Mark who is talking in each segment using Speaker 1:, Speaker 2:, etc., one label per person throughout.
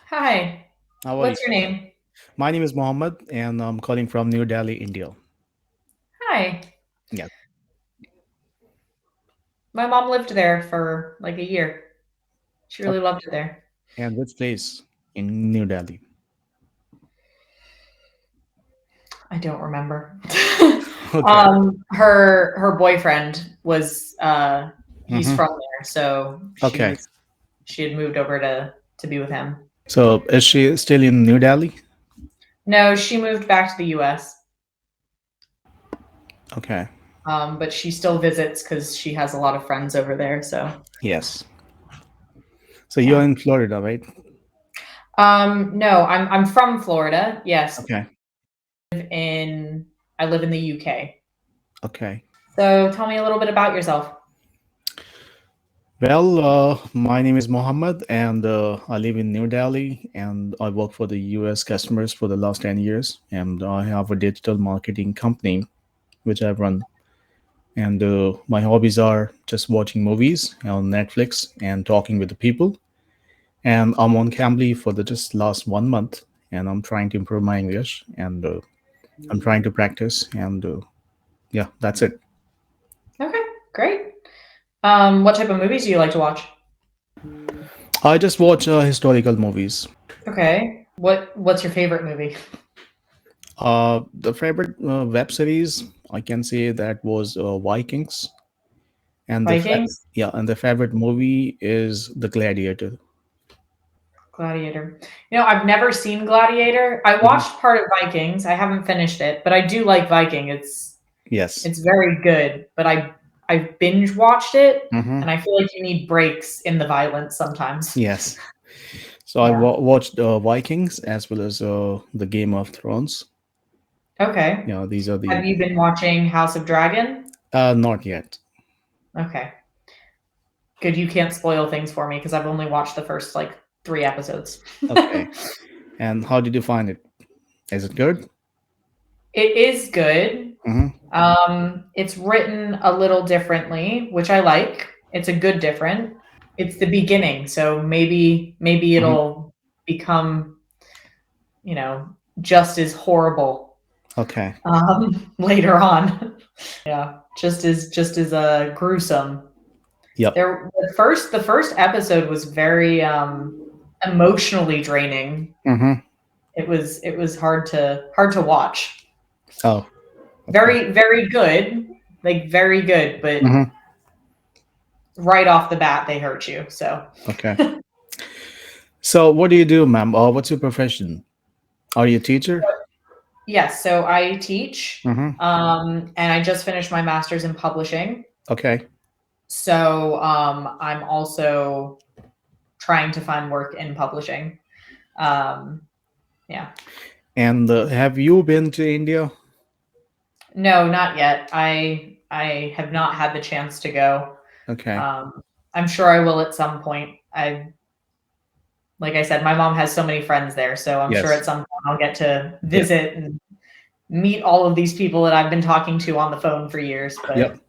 Speaker 1: Hi,
Speaker 2: How are you?
Speaker 1: what's your name?
Speaker 2: My name is Mohammed, and I'm calling from New Delhi, India.
Speaker 1: Hi.
Speaker 2: Yeah.
Speaker 1: My mom lived there for like a year. She really
Speaker 2: Okay.
Speaker 1: loved it there.
Speaker 2: And which place in New Delhi?
Speaker 1: I don't remember.
Speaker 2: Okay.
Speaker 1: Her boyfriend was he's
Speaker 2: Mm-hmm.
Speaker 1: from there, so
Speaker 2: Okay.
Speaker 1: she had moved over to be with him.
Speaker 2: So is she still in New Delhi?
Speaker 1: No, she moved back to the US.
Speaker 2: Okay.
Speaker 1: But she still visits because she has a lot of friends over there. So
Speaker 2: Yes. So you're
Speaker 1: yeah.
Speaker 2: in Florida, right?
Speaker 1: No, I'm from Florida. Yes,
Speaker 2: Okay.
Speaker 1: in I live in the UK.
Speaker 2: Okay.
Speaker 1: So tell me a little bit about yourself.
Speaker 2: Well, my name is Mohammed, and I live in New Delhi, and I work for the US customers for the last 10 years, and I have a digital marketing company which I run. And my hobbies are just watching movies on Netflix and talking with the people. And I'm on Cambly for the just last 1 month, and I'm trying to improve my English, and I'm trying to practice, and yeah, that's it.
Speaker 1: Okay, great. What type of movies do you like to watch?
Speaker 2: I just watch historical movies.
Speaker 1: Okay. What's your favorite movie?
Speaker 2: The favorite web series I can say that was Vikings, and
Speaker 1: Vikings?
Speaker 2: yeah, and the favorite movie is The Gladiator.
Speaker 1: Gladiator. I've never seen Gladiator. I
Speaker 2: Mhm.
Speaker 1: watched part of Vikings. I haven't finished it, but I do like Viking.
Speaker 2: Yes.
Speaker 1: It's very good, but I binge watched it
Speaker 2: Hmm.
Speaker 1: and I feel like you need breaks in the violence sometimes.
Speaker 2: Yes. So I
Speaker 1: Yeah.
Speaker 2: watched Vikings as well as the Game of Thrones.
Speaker 1: Okay.
Speaker 2: Yeah, these are
Speaker 1: Have
Speaker 2: the
Speaker 1: you been watching House of Dragon?
Speaker 2: not yet.
Speaker 1: Okay. Good, you can't spoil things for me because I've only watched the first like 3 episodes.
Speaker 2: Okay. And how did you find it? Is it good?
Speaker 1: It is good.
Speaker 2: Hmm.
Speaker 1: It's written a little differently, which I like. It's a good different. It's the beginning, so maybe
Speaker 2: Hmm.
Speaker 1: it'll become, you know, just as horrible
Speaker 2: Okay.
Speaker 1: later on. Yeah, just as gruesome.
Speaker 2: Yep.
Speaker 1: The first episode was very emotionally draining.
Speaker 2: Hmm.
Speaker 1: It was hard to watch.
Speaker 2: Oh. Okay.
Speaker 1: Very very good, like very good, but
Speaker 2: Hmm.
Speaker 1: right off the bat they hurt you. So
Speaker 2: Okay. So what do you do, ma'am? What's your profession? Are you a teacher?
Speaker 1: yes, so I teach,
Speaker 2: Hmm.
Speaker 1: and I just finished my master's in publishing.
Speaker 2: Okay.
Speaker 1: So I'm also trying to find work in publishing. Um, yeah.
Speaker 2: And have you been to India?
Speaker 1: No, not yet. I have not had the chance to go.
Speaker 2: Okay.
Speaker 1: Um, I'm sure I will at some point. Like I said, my mom has so many friends there, so I'm sure
Speaker 2: Yes.
Speaker 1: at some point I'll get to
Speaker 2: Yep.
Speaker 1: visit and meet all of these people that I've been talking to on the phone for years, but
Speaker 2: Yep.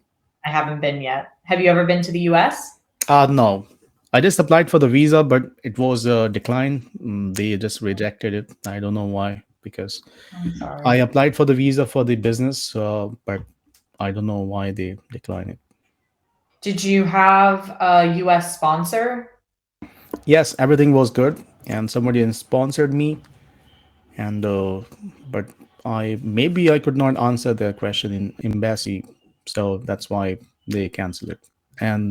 Speaker 1: I haven't been yet. Have you ever been to the US?
Speaker 2: No. I just applied for the visa, but it was declined. They just rejected it. I don't know why. Because
Speaker 1: I'm
Speaker 2: I
Speaker 1: sorry.
Speaker 2: applied for the visa for the business, but I don't know why they declined it.
Speaker 1: Did you have a US sponsor?
Speaker 2: Yes, everything was good, and somebody sponsored me, and but I could not answer their question in embassy, so that's why they canceled it. And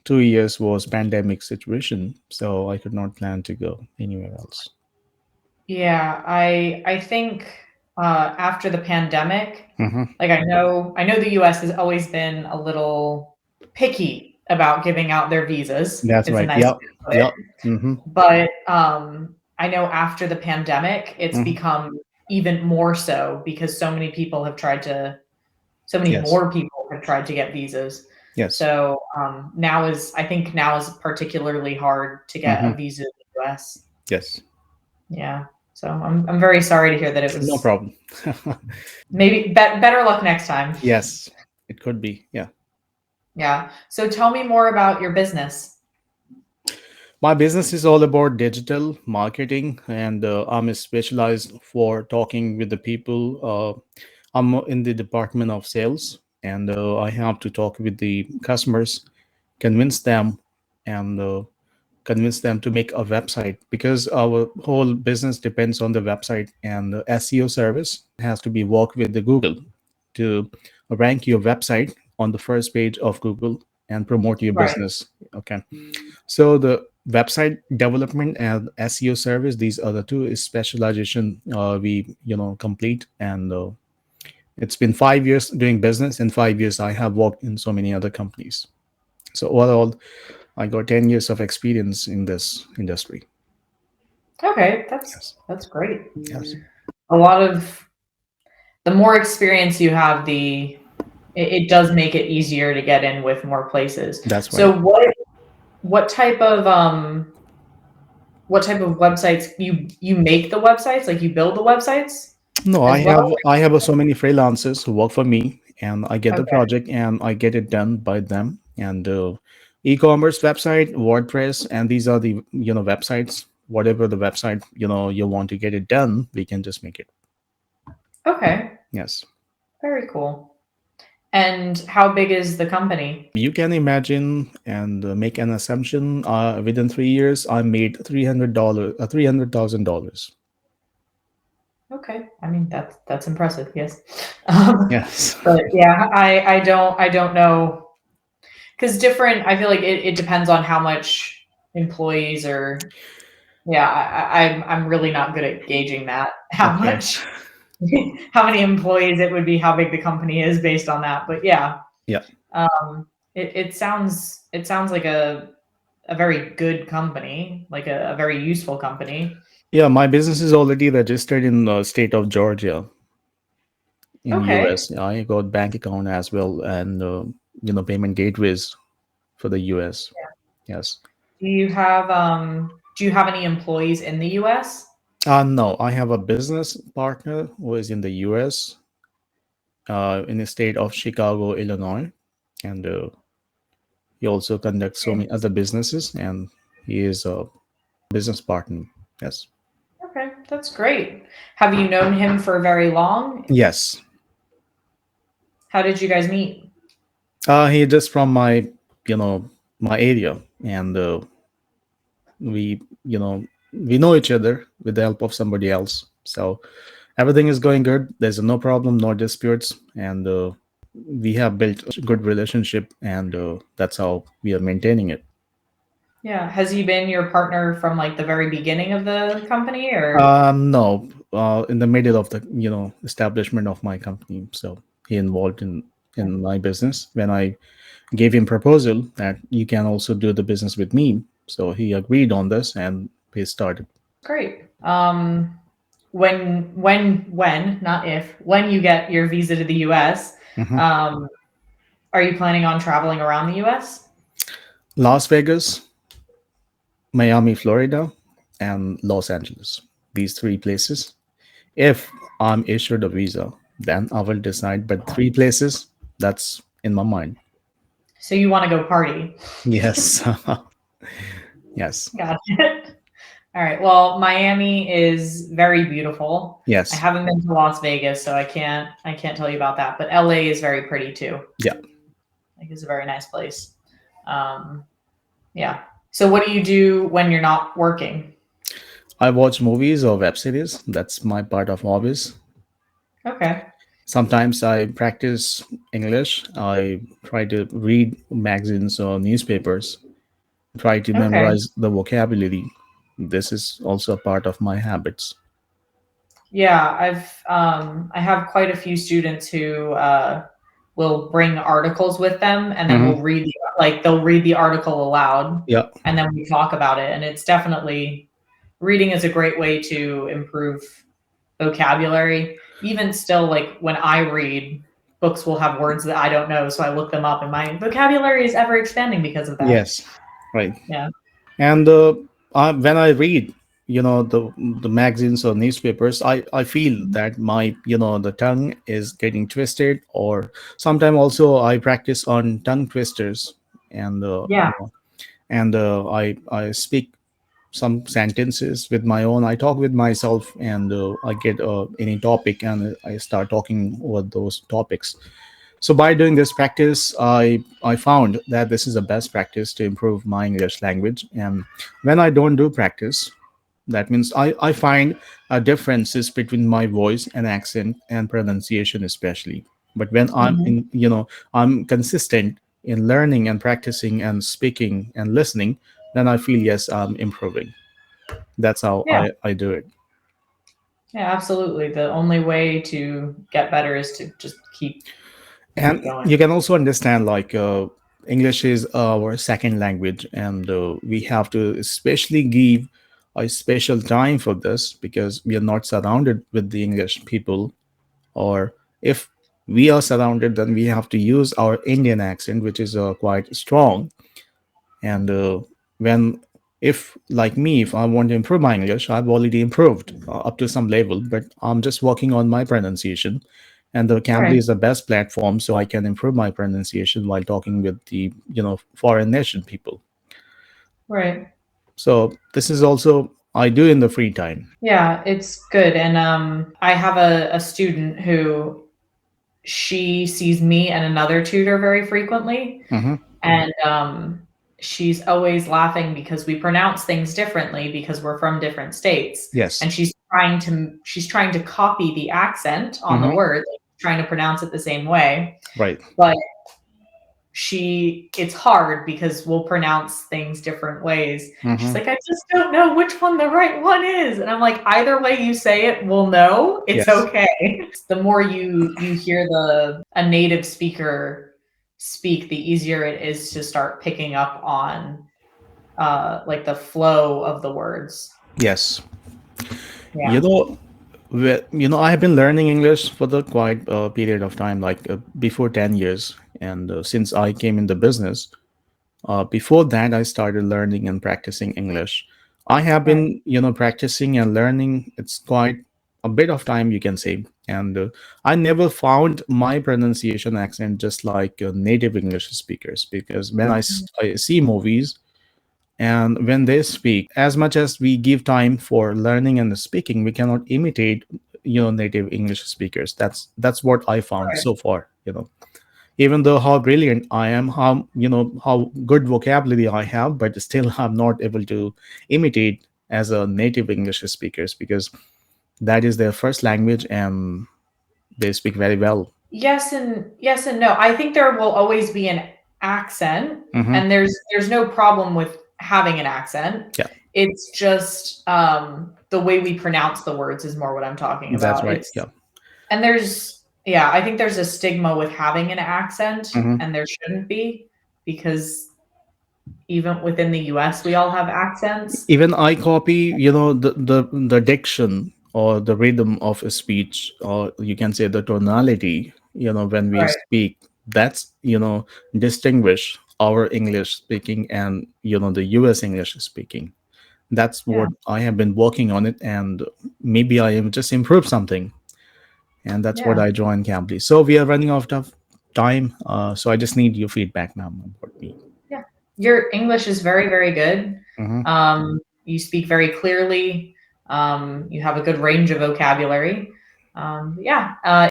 Speaker 2: 2 years was pandemic situation, so I could not plan to go anywhere else.
Speaker 1: Yeah, I think after the pandemic,
Speaker 2: Hmm.
Speaker 1: like I know the US has always been a little picky about giving out their visas,
Speaker 2: That's
Speaker 1: is a
Speaker 2: right.
Speaker 1: nice way
Speaker 2: Yep.
Speaker 1: to put it.
Speaker 2: Yep. Hmm.
Speaker 1: But I know after the pandemic, it's
Speaker 2: Hmm.
Speaker 1: become even more so because so many
Speaker 2: Yes.
Speaker 1: more people have tried to get visas.
Speaker 2: Yes.
Speaker 1: So I think now is particularly hard to get
Speaker 2: Hmm.
Speaker 1: a visa in the US.
Speaker 2: Yes.
Speaker 1: Yeah. So I'm very sorry to hear that it
Speaker 2: No
Speaker 1: was
Speaker 2: problem.
Speaker 1: maybe better luck next time.
Speaker 2: Yes, it could be. Yeah.
Speaker 1: Yeah. So tell me more about your business.
Speaker 2: My business is all about digital marketing, and I'm specialized for talking with the people. I'm in the department of sales, and I have to talk with the customers, convince them, and convince them to make a website, because our whole business depends on the website, and the SEO service has to be worked with the Google to rank your website on the first page of Google and promote your
Speaker 1: Right.
Speaker 2: business. Okay. So the website development and SEO service, these are the two specialization we complete, and it's been 5 years doing business. In 5 years, I have worked in so many other companies. So overall, I got 10 years of experience in this industry.
Speaker 1: Okay,
Speaker 2: Yes,
Speaker 1: that's great.
Speaker 2: yes,
Speaker 1: A lot of the more experience you have, it does make it easier to get in with more places.
Speaker 2: that's right.
Speaker 1: So what type of what type of websites you make the websites, like you build the websites
Speaker 2: No, I
Speaker 1: as well?
Speaker 2: have I have so many freelancers who work for me, and I get the
Speaker 1: Okay,
Speaker 2: project and I get it done by them. And e-commerce website, WordPress, and these are the websites. Whatever the website you want to get it done, we can just make it.
Speaker 1: okay,
Speaker 2: Yes,
Speaker 1: very cool. And how big is the company?
Speaker 2: you can imagine and make an assumption. Within 3 years, I made $300, $300,000.
Speaker 1: Okay, I mean that's impressive. Yes, um,
Speaker 2: Yes,
Speaker 1: but yeah, I don't know because different. I feel like it depends on how much employees are. Yeah, I'm really not good at gauging that. How
Speaker 2: okay,
Speaker 1: much, how many employees it would be, how big the company is based on that. But yeah,
Speaker 2: yeah.
Speaker 1: it sounds like a very good company, like a very useful company.
Speaker 2: Yeah, my business is already registered in the state of Georgia in
Speaker 1: Okay.
Speaker 2: US. I got bank account as well, and payment gateways for the US. Yes.
Speaker 1: Do you have any employees in the US?
Speaker 2: No, I have a business partner who is in the US, in the state of Chicago, Illinois, and he also conducts so many other businesses, and he is a business partner. Yes.
Speaker 1: Okay, that's great. Have you known him for very long?
Speaker 2: Yes.
Speaker 1: How did you guys meet?
Speaker 2: He just from you know, my area, and we we know each other with the help of somebody else. So everything is going good. There's no problem, no disputes, and we have built a good relationship, and that's how we are maintaining it.
Speaker 1: Yeah, has he been your partner from like the very beginning of the company or
Speaker 2: No, in the middle of the establishment of my company. So he involved in my business when I gave him proposal that you can also do the business with me. So he agreed on this, and we started.
Speaker 1: great. When not if when you get your visa to the US,
Speaker 2: Mhm.
Speaker 1: um, are you planning on traveling around the US?
Speaker 2: Las Vegas, Miami, Florida, and Los Angeles. These three places. If I'm issued a visa, then I will decide. But three places, that's in my mind.
Speaker 1: So you want to go party?
Speaker 2: Yes. Yes.
Speaker 1: Got it. All right. Well, Miami is very beautiful. I
Speaker 2: Yes.
Speaker 1: haven't been to Las Vegas, so I can't tell you about that. But LA is very pretty too.
Speaker 2: Yeah.
Speaker 1: Like it's a very nice place. Um, yeah. So what do you do when you're not working?
Speaker 2: I watch movies or web series. That's my part of hobbies.
Speaker 1: Okay.
Speaker 2: Sometimes I practice English. I try to read magazines or newspapers, try to
Speaker 1: Okay.
Speaker 2: memorize the vocabulary. This is also a part of my habits.
Speaker 1: Yeah, I have quite a few students who will bring articles with them, and then
Speaker 2: Hmm.
Speaker 1: they'll read the article aloud,
Speaker 2: Yeah.
Speaker 1: and then we talk about it. And it's definitely reading is a great way to improve vocabulary. Even still, like when I read, books will have words that I don't know, so I look them up, and my vocabulary is ever expanding because of that.
Speaker 2: Yes. Right.
Speaker 1: Yeah.
Speaker 2: And when I read, the magazines or newspapers, I feel that my the tongue is getting twisted, or sometimes also I practice on tongue twisters, and
Speaker 1: Yeah.
Speaker 2: and I speak some sentences with my own. I talk with myself, and I get any topic, and I start talking over those topics. So by doing this practice, I found that this is the best practice to improve my English language. And when I don't do practice, that means I find differences between my voice and accent and pronunciation, especially. But when I'm
Speaker 1: Mhm.
Speaker 2: in, I'm consistent in learning and practicing and speaking and listening, then I feel yes, I'm improving. That's how
Speaker 1: Yeah.
Speaker 2: I do it.
Speaker 1: Yeah, absolutely. The only way to get better is to just keep
Speaker 2: And
Speaker 1: going.
Speaker 2: you can also understand like English is our second language, and we have to especially give a special time for this because we are not surrounded with the English people. Or if we are surrounded, then we have to use our Indian accent, which is quite strong. And when if like me, if I want to improve my English, I've already improved up to some level, but I'm just working on my pronunciation. And the Cambly
Speaker 1: Right.
Speaker 2: is the best platform, so I can improve my pronunciation while talking with the foreign nation people.
Speaker 1: Right.
Speaker 2: So this is also I do in the free time.
Speaker 1: Yeah, it's good. And I have a student who she sees me and another tutor very frequently.
Speaker 2: Hmm.
Speaker 1: And she's always laughing because we pronounce things differently because we're from different states.
Speaker 2: Yes.
Speaker 1: And she's trying to copy the accent on the
Speaker 2: Hmm.
Speaker 1: word, like, trying to pronounce it the same way.
Speaker 2: Right.
Speaker 1: But it's hard because we'll pronounce things different ways. She's
Speaker 2: Hmm.
Speaker 1: like, I just don't know which one the right one is. And I'm like, either way you say it, we'll know. It's
Speaker 2: Yes.
Speaker 1: okay. The more you hear a native speaker speak, the easier it is to start picking up on like the flow of the words.
Speaker 2: Yes. You
Speaker 1: Yeah.
Speaker 2: know, I have been learning English for the quite period of time, like before 10 years. And since I came in the business, before that, I started learning and practicing English. I have
Speaker 1: Right.
Speaker 2: been, practicing and learning. It's quite a bit of time, you can say. And I never found my pronunciation accent just like native English speakers, because when I see movies, and when they speak, as much as we give time for learning and speaking, we cannot imitate native English speakers. That's what I found
Speaker 1: Right.
Speaker 2: so far. Even though how brilliant I am, how good vocabulary I have, but still I'm not able to imitate as a native English speakers, because that is their first language and they speak very well.
Speaker 1: Yes and no. I think there will always be an accent,
Speaker 2: Hmm.
Speaker 1: and there's no problem with having an accent.
Speaker 2: Yeah,
Speaker 1: It's just the way we pronounce the words is more what I'm talking
Speaker 2: that's
Speaker 1: about.
Speaker 2: right. Yeah.
Speaker 1: I think there's a stigma with having an accent,
Speaker 2: Hmm.
Speaker 1: and there shouldn't be, because even within the US we all have accents.
Speaker 2: Even I copy, the diction or the rhythm of a speech, or you can say the tonality, when we
Speaker 1: Right.
Speaker 2: speak. That's, distinguish our English speaking and, the US English speaking. That's
Speaker 1: Yeah.
Speaker 2: what I have been working on it, and maybe I am just improved something, and that's what
Speaker 1: Yeah.
Speaker 2: I joined Cambly. So we are running out of time, so I just need your feedback, ma'am, about me.
Speaker 1: Yeah. Your English is very, very good.
Speaker 2: Hmm.
Speaker 1: You speak very clearly. You have a good range of vocabulary. Yeah.